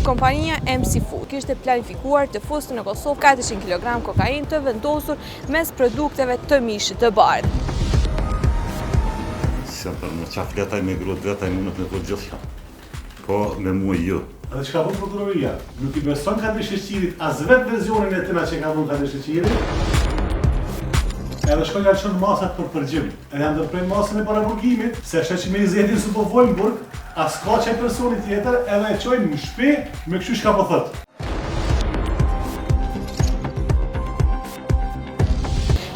Kompania MC Food kishte planifikuar të fuste në Kosovë 400 kg kokainë të vendosur mes produkteve të mishit të bardhë. Në qafletaj me grot vetaj mundet me të gjitha, po me muaj jo. Dhe që ka bërë prokuroria, nuk i beson Kadri Sheqirit as vetë versionin e tëna që ka bërë Kadri Sheqirit, edhe shkoj nga qënë masat për përgjim. Edhe janë ndërprejnë masën e paraburgimit, se shtë që me i zetin së po vojnë burg, as ka që e personi tjetër edhe e qojnë në shpi me kështu shka po thëtë.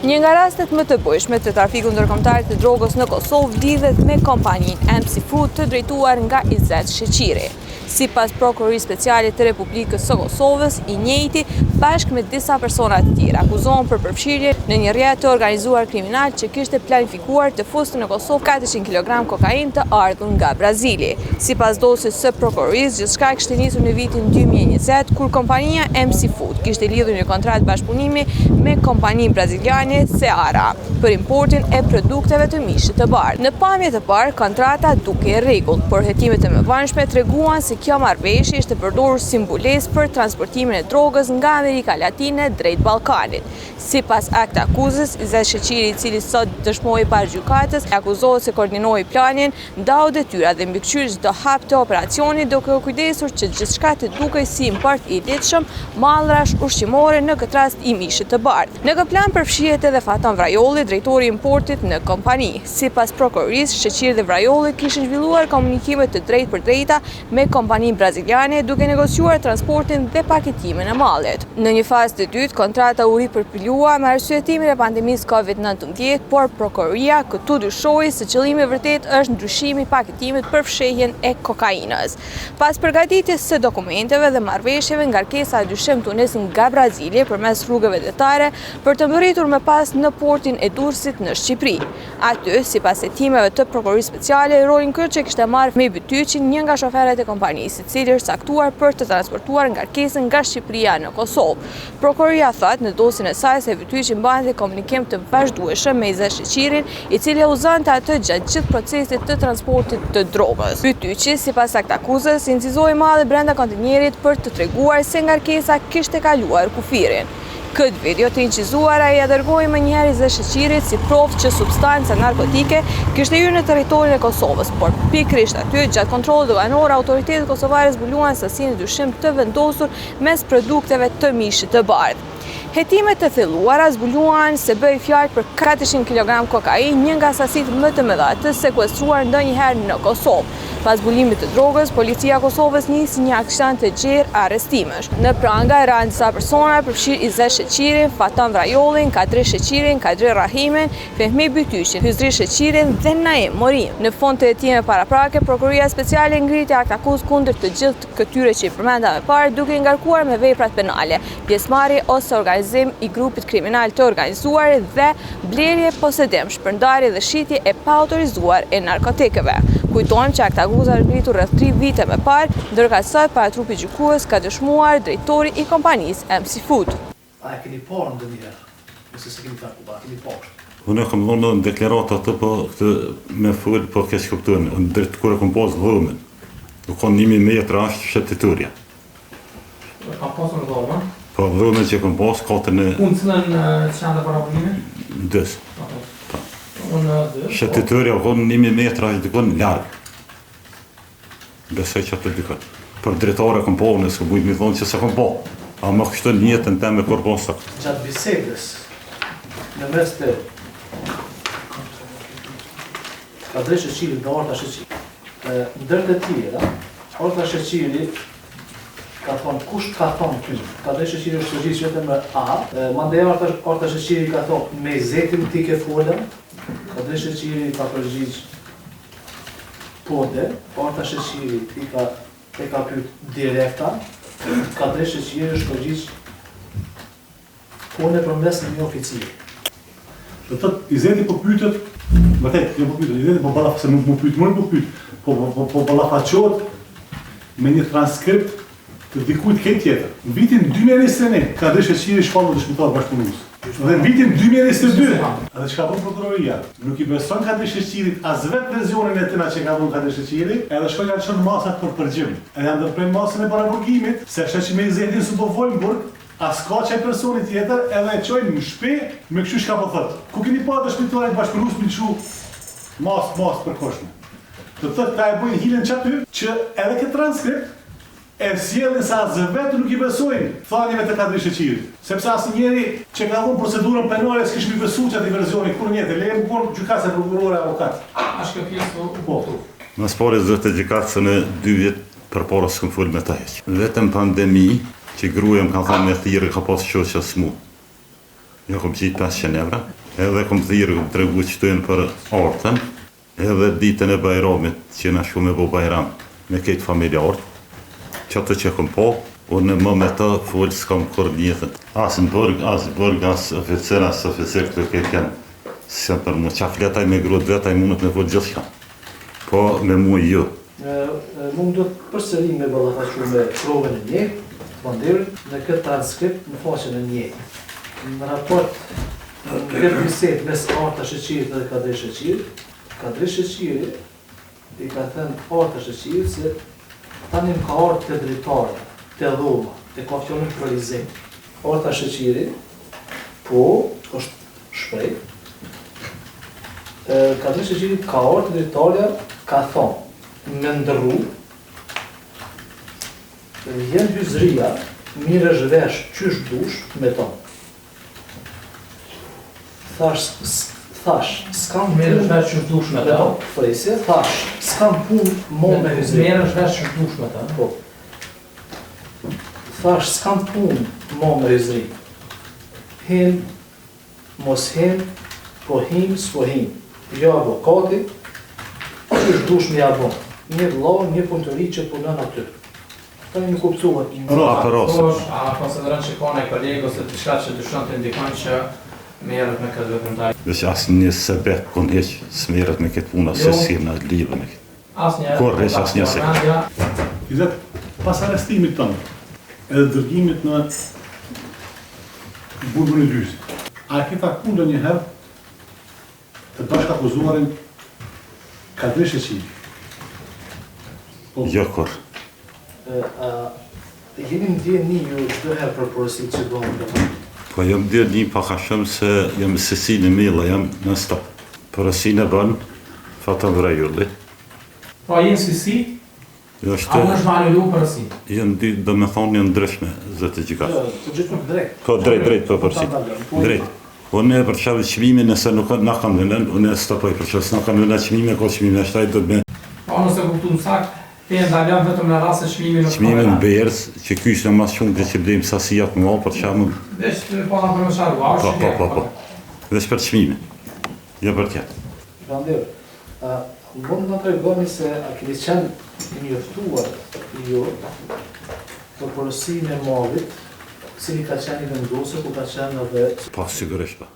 Një nga rastet më të bujshme të trafikut ndërkombëtar të drogës në Kosovë lidhet me kompaninë MC Food të drejtuar nga Izet Sheqiri. Sipas Prokurorisë Speciale të Republikës së Kosovës, i njëjti bashkë me disa persona të tjerë akuzohen për përfshirje në një rrjet të organizuar kriminal që kishte planifikuar të fuste në Kosovë 400 kg kokainë të ardhur nga Brazili. Sipas dosjes së prokurorisë, gjithçka kishte nisur në vitin 2020 kur kompania MC Food kishte lidhur një kontratë bashkëpunimi me kompaninë braziliane Seara për importin e produkteve të mishit të bardhë. Në pamje të parë, kontrata duke e rregullt, por hetimet e mëvanshme treguan se kjo marrëveshje ishte përdorur si mbulesë për transportimin e drogës nga Amerika Latine drejt Ballkanit. Sipas akt akuzës, Izet Sheqiri, i cili sot dëshmoi pas gjykatës, akuzohet se koordinoi planin, ndau detyrat dhe mbikëqyri çdo hap të operacionit, duke u kujdesur që gjithçka të dukej si import i lehtëshëm, mallrash ushqimore, në këtë rast i mishit të bardhë. Në këtë plan përfshihet edhe Faton Vrajolli, drejtori i importit në kompani. Sipas prokurorisë, Sheqiri dhe Vrajolli kishin zhvilluar komunikime të drejtpërdrejta me kompaninë braziliane duke negociuar transportin dhe paketimin e mallit. Në një fazë të dytë, kontrata u ripërpilua me arsyetimin e pandemisë COVID-19, por prokuroria këtu dyshoi se qëllimi vërtet është ndryshimi i paketimit për fshehjen e kokainës. Pas përgatitjes së dokumenteve dhe marrëveshjeve, ngarkesa e dyshim u nis nga Brazili përmes rrugëve detare për të mbërritur më pas në portin e Durrësit në Shqipëri. Aty, sipas hetimeve të prokurorisë speciale, rolin kryesor kishte marrë me Bytyqin, një nga shoferët e kompanisë, i cili është caktuar për të transportuar ngarkesën nga Shqipëria në Kosovë. Prokuroria thot në dosjen e saj se Bytyqi mbante komunikim të vazhdueshëm me Izet Sheqirin, i cili uzonte atë gjatë gjithë procesit të transportit të drogës. Bytyqi, sipas akt akuzës, incizoi malli brenda kontinerit për të treguar se ngarkesa kishte kaluar kufirin. Këtë video të incizuar ai dërgoi më njëherë Izet Sheqirit si provë që substanca narkotike kishte hyrë në territorin e Kosovës, por pikërisht aty gjatë kontrollit doganor autoritetet kosovare zbuluan sasinë dyshim të vendosur mes produkteve të mishit të bardhë. Hetimet të thelluara zbuluan se bëhej fjalë për 400 kg kokainë, një nga sasitë më të mëdha të sekuestruar ndonjëherë në Kosovë. Pas zbulimit të drogës, policia e Kosovës nisi një aksion të gjerë arrestimesh. Në pranga ranë disa persona, përfshirë Izet Sheqirin, Faton Vrajollin, Kadri Sheqirin, Kadri Rahimin, Fehmi Bytyqin, Hyzri Sheqirin dhe Naim Morim. Në fond të hetimeve paraprake, prokuroria speciale ngriti akt akuzë kundër të gjithë këtyre që i përmenda më parë, duke i ngarkuar me veprat penale, pjesëmarrje ose organizim i grupit kriminal të organizuar dhe blerje, posedim, shpërndarje dhe shitje e paautorizuar e narkotikëve. Kujtojmë që akt akuza është ngritur rreth 3 vite më parë, ndërsa sot para trupit gjykues ka dëshmuar drejtori i kompanisë MC Food. A e keni parë ndonjëherë? Nëse se keni parë, a keni parë? Unë kam dhënë në deklaratë atë po këtë me fol po keq kuptuar, drejt kur e kam pas dhomën. Do ka 1000 metra është shtetëtorja. Ka pasur dhomën? Po dhomën që kam pas katën e Unë cilën çanta para bulimit? Dës. Unë Shtetëtorja ka 1000 metra është dikon larg. Besoj që atë dikon. Për drejtore kam pa, nëse bujt mi thonë që se kam pa. A më kështë një jetën tem me kur posa. Gjatë bisedës, në mes të Kadri Sheqiri dhe Orta Sheqiri, ndër të tjera, Orta Sheqiri ka thonë, kush ka thonë ty? Kadri Sheqiri është përgjigj vetëm me A, mandej Orta Sheqiri ka thonë, me Izetin ti ke folën, Kadri Sheqiri ka përgjigj pode, Orta Sheqiri e ka pyet direkta, Kadri Sheqiri është përgjigj pone përmes një oficiri. Do thot Izeti po pyetet, vërtet, jo po pyetet, Izeti po ballafaqohet, se nuk po pyet, më po pyet, po ballafaqohet me një transkript të dikujt ke tjetër. Në vitin 2021, Kadri Sheqiri shpallë dëshmitar bashkëpunues. Dhe në vitin 2022, edhe që ka bën prokuroria, nuk i beson Kadri Sheqirit as vetë versionin e tina që ka bën Kadri Sheqiri, edhe shkoj ka qënë masat për përgjim. Edhe janë ndërprej masën e paraburgimit, se sheqi me Izetin së do vojnë burg, as ka qaj personi tjetër edhe e qojnë në shpe me kështu shka po thëtë. Ku keni pa të shpituarit bashkërus me qu mas për koshme. Të thëtë ta e bojnë hilen që aty, që edhe këtë transkript, e sjellin sa as vetë nuk i besojnë thanjeve të Kadri Sheqirit. Sepse asë njeri që ka dhënë procedurën penale s'kishmi besu që ati verzioni, kur njete, le më konë gjykatës e prokurore avokat. Ashtë kjo pjesë Po. Mas pari zëtë gjykatësën e 2 vjetë për para s'këm full me ta heq. Vetëm pandemi, që gruja më kanë thënë me thirrë ka pas shoqja smu. Jo kom qitë 500 evra, edhe kom thirrë kom tregu qëtojnë për artën, edhe ditën e bajramit, që na shku me bo bajram me këtë familjartë, që atë që kom po, unë më me të full s'kam kur njëtën. As në burg, as oficer, as oficer këtë këtë janë, se për më qa fletaj me grot vetaj mundët me full gjithë shka. Po me mu jo. Mund do të përsëri me ballafaqu me provën e një, të manderit, në këtë transkript në faqen e një. Në raport në këtë bisedë mes Arta Sheqirit dhe Kadri Sheqirit, Kadri Sheqiri i ka thënë Arta Sheqirit se tani më ka ardhur të drejtare, të dhoma, të ka fjalën për rizim. Arta Sheqiri, po, është shprej. Kadri Sheqiri ka ardhur të drejtarja, ka thonë, me ndërru, vjen hyzria, mirë është vesh, qysh dush, me tonë. Thash, s'kam Mirë është vesh qysh dush me ta. Frejse, thash, s'kam pun mo me hyzri. Mirë është vesh qysh dush me ta. Po. Thash, s'kam pun mo me hyzri. Hin, mos hin, po hin, s'po hin. Jo avokati, qysh dush me abon. Një vëlla, një punëtori që punon aty. Ta një kuptuat. A konsideron që ka një kolegu ose diçka që dyshon të ndikon që merret me këtë veprimtari? Veç asë një sebek kon heq, s'merret me këtë puna, se si në lidhë me këtë. Asnjë. Kur heq asnjë se. Izet, pas arrestimit tonë, edhe dërgimit në burgun e dysit, a ke taku ndonjëherë të bashkëakuzuarin Kadri Sheqiri? Jo kur. Jeni ndjeni ju çdo herë për porosit që bëhen këtu? Po jam dhe një paka shumë se jam sesinë e mila, jam në stop. Porosin e bën, fatën vrajulli. Po jenë si? Jo A në është malulu përësi? Jënë dy, do me thonë janë ndryshme, zëtë gjikatë. Jo, të gjithë nuk drejt. Po drejt, po përsi. Drejt. Unë e për qavë qmimi nëse nuk na kam nënën, unë e stopoj për qavë, s'na kam nënën qmimi, ka qmimi, ashtaj do të me... Po nëse kuptu në sakt, te e ndaljan vetëm në rrasë e qmimi nuk Qmimi në berës, që ky ishte mas shumë të që blejmë sasijat më për qavë... Veç po në për në sharu, a është shqipje? Po. Veç për qmimi, jo për tjetë. Vandir, mund në tregoni se a keni qenë njoftuar ju për porosinë e mallit, cili ka qenë i vendosur, ku ka qenë edhe... Po, sigurisht pa.